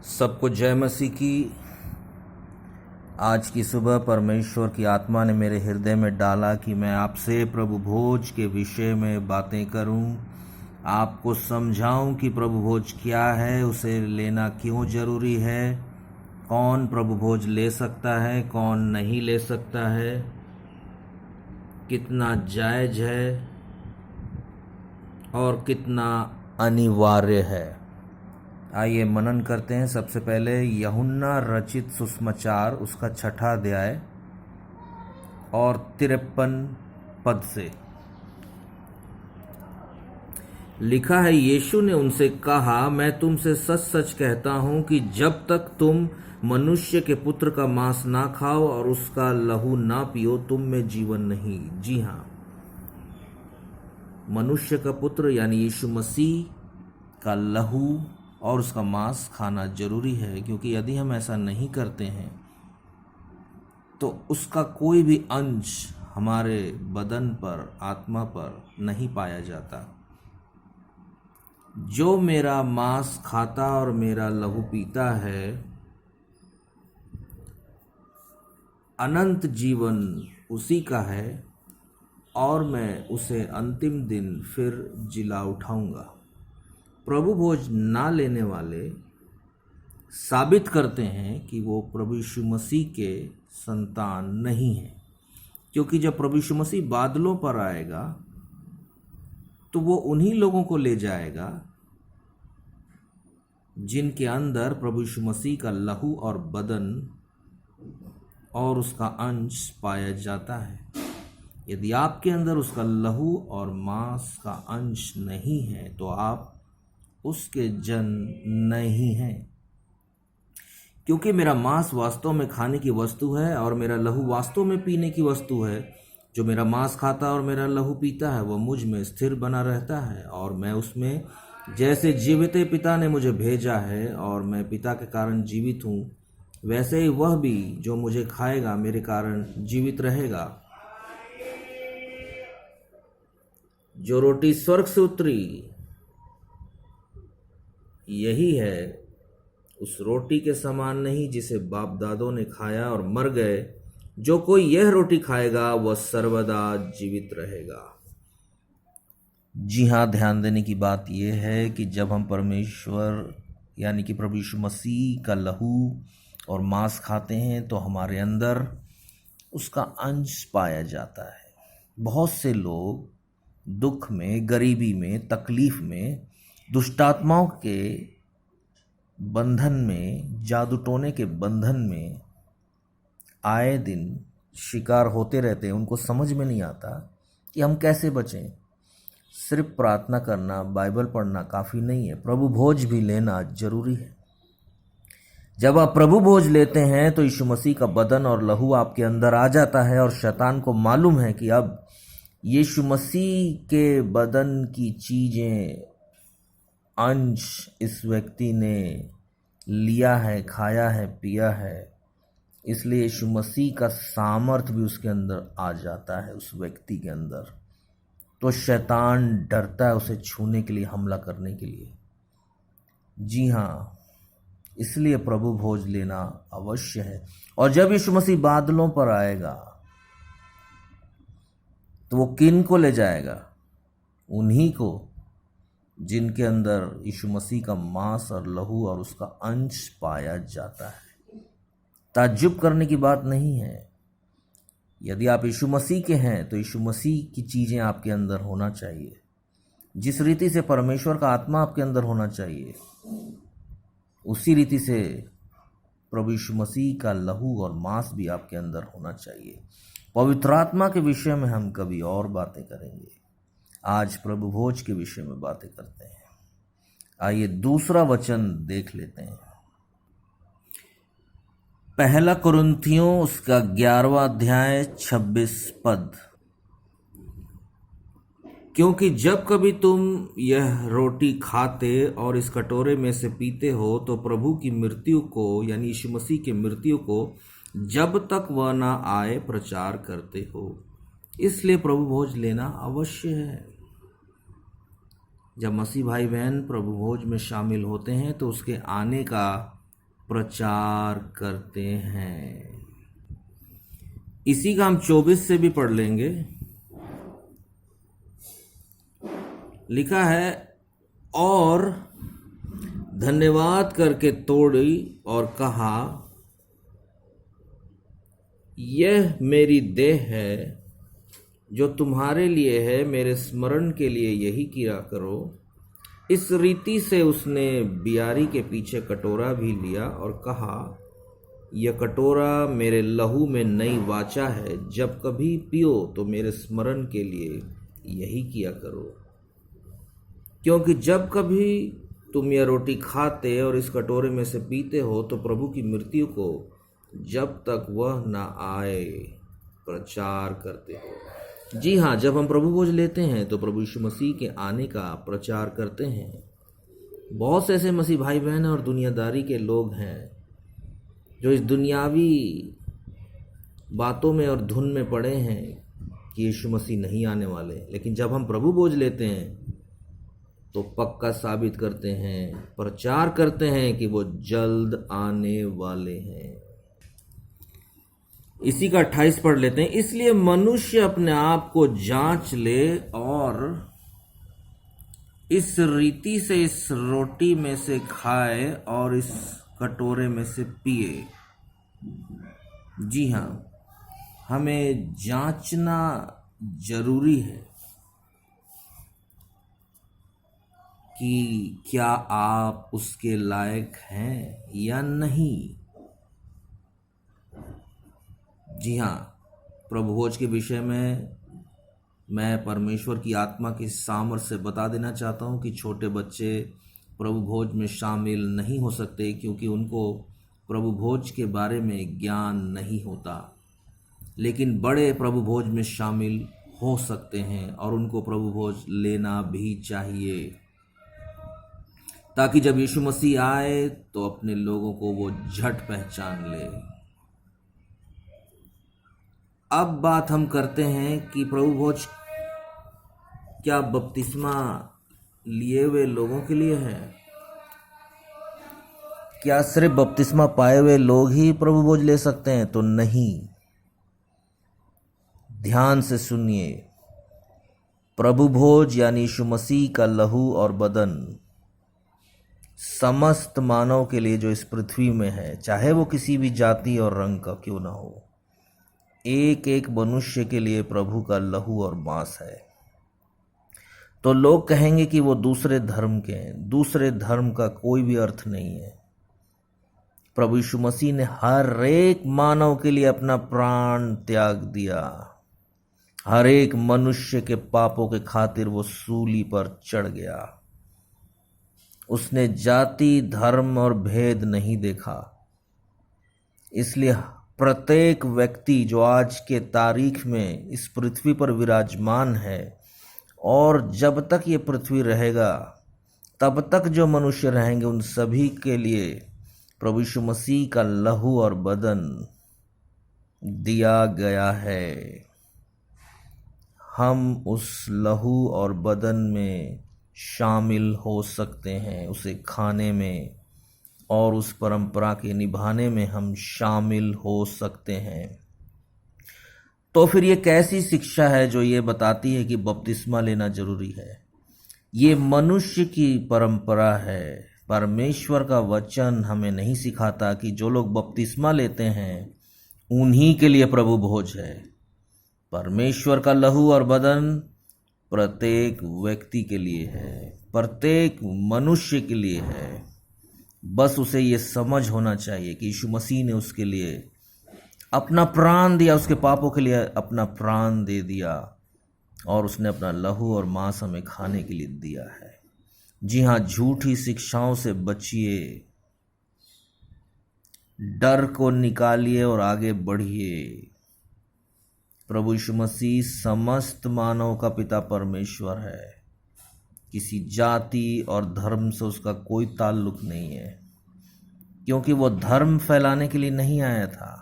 सबको जय मसीह की। आज की सुबह परमेश्वर की आत्मा ने मेरे हृदय में डाला कि मैं आपसे प्रभु भोज के विषय में बातें करूं, आपको समझाऊं कि प्रभु भोज क्या है, उसे लेना क्यों जरूरी है, कौन प्रभु भोज ले सकता है, कौन नहीं ले सकता है, कितना जायज है और कितना अनिवार्य है। आइए मनन करते हैं। सबसे पहले यूहन्ना रचित सुसमाचार उसका 6ठा अध्याय और 53 पद से लिखा है, यीशु ने उनसे कहा, मैं तुमसे सच सच कहता हूं कि जब तक तुम मनुष्य के पुत्र का मांस ना खाओ और उसका लहू ना पियो, तुम में जीवन नहीं। जी हाँ, मनुष्य का पुत्र यानी यीशु मसीह का लहू और उसका मांस खाना जरूरी है, क्योंकि यदि हम ऐसा नहीं करते हैं तो उसका कोई भी अंश हमारे बदन पर, आत्मा पर नहीं पाया जाता। जो मेरा मांस खाता और मेरा लहू पीता है, अनंत जीवन उसी का है और मैं उसे अंतिम दिन फिर जिला उठाऊंगा। प्रभु भोज ना लेने वाले साबित करते हैं कि वो प्रभु यीशु मसीह के संतान नहीं हैं, क्योंकि जब प्रभु यीशु मसीह बादलों पर आएगा तो वो उन्हीं लोगों को ले जाएगा जिनके अंदर प्रभु यीशु मसीह का लहू और बदन और उसका अंश पाया जाता है। यदि आपके अंदर उसका लहू और मांस का अंश नहीं है तो आप उसके जन नहीं हैं। क्योंकि मेरा मांस वास्तव में खाने की वस्तु है और मेरा लहू वास्तव में पीने की वस्तु है। जो मेरा मांस खाता और मेरा लहू पीता है वह मुझ में स्थिर बना रहता है और मैं उसमें। जैसे जीवित पिता ने मुझे भेजा है और मैं पिता के कारण जीवित हूँ, वैसे ही वह भी जो मुझे खाएगा मेरे कारण जीवित रहेगा। जो रोटी स्वर्ग से उतरी यही है, उस रोटी के समान नहीं जिसे बाप दादों ने खाया और मर गए। जो कोई यह रोटी खाएगा वह सर्वदा जीवित रहेगा। जी हाँ, ध्यान देने की बात यह है कि जब हम परमेश्वर यानी कि प्रभु यीशु मसीह का लहू और मांस खाते हैं तो हमारे अंदर उसका अंश पाया जाता है। बहुत से लोग दुख में, गरीबी में, तकलीफ में, दुष्टात्माओं के बंधन में, जादू टोने के बंधन में आए दिन शिकार होते रहते हैं। उनको समझ में नहीं आता कि हम कैसे बचें। सिर्फ प्रार्थना करना, बाइबल पढ़ना काफ़ी नहीं है, प्रभु भोज भी लेना जरूरी है। जब आप प्रभु भोज लेते हैं तो यीशु मसीह का बदन और लहू आपके अंदर आ जाता है और शैतान को मालूम है कि अब यीशु मसीह के बदन की चीज़ें, अंश इस व्यक्ति ने लिया है, खाया है, पिया है, इसलिए यीशु मसीह का सामर्थ भी उसके अंदर आ जाता है, उस व्यक्ति के अंदर। तो शैतान डरता है उसे छूने के लिए, हमला करने के लिए। जी हाँ, इसलिए प्रभु भोज लेना अवश्य है। और जब यीशु मसीह बादलों पर आएगा तो वो किन को ले जाएगा? उन्हीं को जिनके अंदर यीशु मसीह का मांस और लहू और उसका अंश पाया जाता है। ताज्जुब करने की बात नहीं है। यदि आप यीशु मसीह के हैं तो यीशु मसीह की चीज़ें आपके अंदर होना चाहिए। जिस रीति से परमेश्वर का आत्मा आपके अंदर होना चाहिए, उसी रीति से प्रभु यीशु मसीह का लहू और मांस भी आपके अंदर होना चाहिए। पवित्र आत्मा के विषय में हम कभी और बातें करेंगे। आज प्रभु भोज के विषय में बातें करते हैं। आइए दूसरा वचन देख लेते हैं। पहला कुरिन्थियों उसका 11वां अध्याय 26 पद। क्योंकि जब कभी तुम यह रोटी खाते और इस कटोरे में से पीते हो तो प्रभु की मृत्यु को यानी यीशु मसीह की मृत्यु को जब तक वह ना आए प्रचार करते हो। इसलिए प्रभु भोज लेना अवश्य है। जब मसीह भाई बहन प्रभु भोज में शामिल होते हैं तो उसके आने का प्रचार करते हैं। इसी का हम 24 से भी पढ़ लेंगे। लिखा है, और धन्यवाद करके तोड़ी और कहा, यह मेरी देह है जो तुम्हारे लिए है, मेरे स्मरण के लिए यही किया करो। इस रीति से उसने बियारी के पीछे कटोरा भी लिया और कहा, यह कटोरा मेरे लहू में नई वाचा है, जब कभी पियो तो मेरे स्मरण के लिए यही किया करो। क्योंकि जब कभी तुम यह रोटी खाते और इस कटोरे में से पीते हो तो प्रभु की मृत्यु को जब तक वह न आए प्रचार करते हो। जी हाँ, जब हम प्रभु भोज लेते हैं तो प्रभु यीशु मसीह के आने का प्रचार करते हैं। बहुत से ऐसे मसीह भाई बहन और दुनियादारी के लोग हैं जो इस दुनियावी बातों में और धुन में पड़े हैं कि यीशु मसीह नहीं आने वाले, लेकिन जब हम प्रभु भोज लेते हैं तो पक्का साबित करते हैं, प्रचार करते हैं कि वो जल्द आने वाले हैं। इसी का 28 पढ़ लेते हैं। इसलिए मनुष्य अपने आप को जांच ले और इस रीति से इस रोटी में से खाए और इस कटोरे में से पिए। जी हाँ, हमें जांचना जरूरी है कि क्या आप उसके लायक हैं या नहीं। जी हाँ, प्रभु भोज के विषय में मैं परमेश्वर की आत्मा के सामर्थ्य से बता देना चाहता हूँ कि छोटे बच्चे प्रभु भोज में शामिल नहीं हो सकते, क्योंकि उनको प्रभु भोज के बारे में ज्ञान नहीं होता। लेकिन बड़े प्रभु भोज में शामिल हो सकते हैं और उनको प्रभु भोज लेना भी चाहिए, ताकि जब यीशु मसीह आए तो अपने लोगों को वो झट पहचान ले। अब बात हम करते हैं कि प्रभु भोज क्या बपतिस्मा लिए हुए लोगों के लिए है? क्या सिर्फ बपतिस्मा पाए हुए लोग ही प्रभु भोज ले सकते हैं? तो नहीं। ध्यान से सुनिए, प्रभु भोज यानी यीशु मसीह का लहू और बदन समस्त मानव के लिए जो इस पृथ्वी में है, चाहे वो किसी भी जाति और रंग का क्यों ना हो, एक एक मनुष्य के लिए प्रभु का लहू और मांस है। तो लोग कहेंगे कि वो दूसरे धर्म के हैं। दूसरे धर्म का कोई भी अर्थ नहीं है। प्रभु यीशु मसीह ने हर एक मानव के लिए अपना प्राण त्याग दिया। हर एक मनुष्य के पापों के खातिर वो सूली पर चढ़ गया। उसने जाति, धर्म और भेद नहीं देखा। इसलिए प्रत्येक व्यक्ति जो आज के तारीख में इस पृथ्वी पर विराजमान है, और जब तक ये पृथ्वी रहेगा तब तक जो मनुष्य रहेंगे, उन सभी के लिए प्रभु यीशु मसीह का लहू और बदन दिया गया है। हम उस लहू और बदन में शामिल हो सकते हैं, उसे खाने में और उस परंपरा के निभाने में हम शामिल हो सकते हैं। तो फिर ये कैसी शिक्षा है जो ये बताती है कि बपतिस्मा लेना जरूरी है? ये मनुष्य की परंपरा है। परमेश्वर का वचन हमें नहीं सिखाता कि जो लोग बपतिस्मा लेते हैं उन्हीं के लिए प्रभु भोज है। परमेश्वर का लहू और बदन प्रत्येक व्यक्ति के लिए है, प्रत्येक मनुष्य के लिए है। बस उसे ये समझ होना चाहिए कि यीशु मसीह ने उसके लिए अपना प्राण दिया, उसके पापों के लिए अपना प्राण दे दिया, और उसने अपना लहू और मांस हमें खाने के लिए दिया है। जी हाँ, झूठी शिक्षाओं से बचिए, डर को निकालिए और आगे बढ़िए। प्रभु यीशु मसीह समस्त मानव का पिता परमेश्वर है। किसी जाति और धर्म से उसका कोई ताल्लुक नहीं है, क्योंकि वो धर्म फैलाने के लिए नहीं आया था।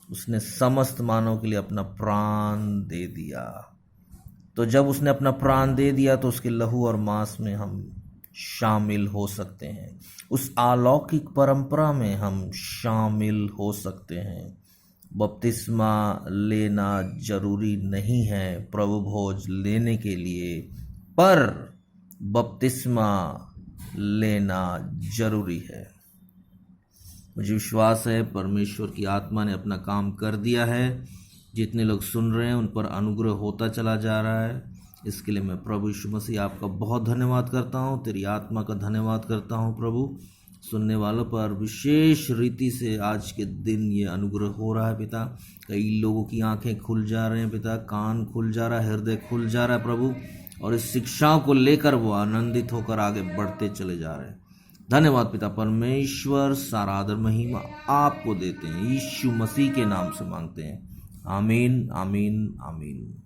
उसने समस्त मानव के लिए अपना प्राण दे दिया। तो जब उसने अपना प्राण दे दिया तो उसके लहू और मांस में हम शामिल हो सकते हैं, उस अलौकिक परंपरा में हम शामिल हो सकते हैं। बपतिस्मा लेना जरूरी नहीं है प्रभु भोज लेने के लिए, पर बपतिस्मा लेना जरूरी है। मुझे विश्वास है परमेश्वर की आत्मा ने अपना काम कर दिया है। जितने लोग सुन रहे हैं उन पर अनुग्रह होता चला जा रहा है। इसके लिए मैं प्रभु यीशु मसीह आपका बहुत धन्यवाद करता हूँ, तेरी आत्मा का धन्यवाद करता हूँ प्रभु। सुनने वालों पर विशेष रीति से आज के दिन ये अनुग्रह हो रहा है पिता। कई लोगों की आंखें खुल जा रहे हैं पिता, कान खुल जा रहा है, हृदय खुल जा रहा है प्रभु, और इस शिक्षाओं को लेकर वो आनंदित होकर आगे बढ़ते चले जा रहे हैं। धन्यवाद पिता परमेश्वर, सारा आदर महिमा आपको देते हैं, यीशु मसीह के नाम से मांगते हैं। आमीन आमीन आमीन।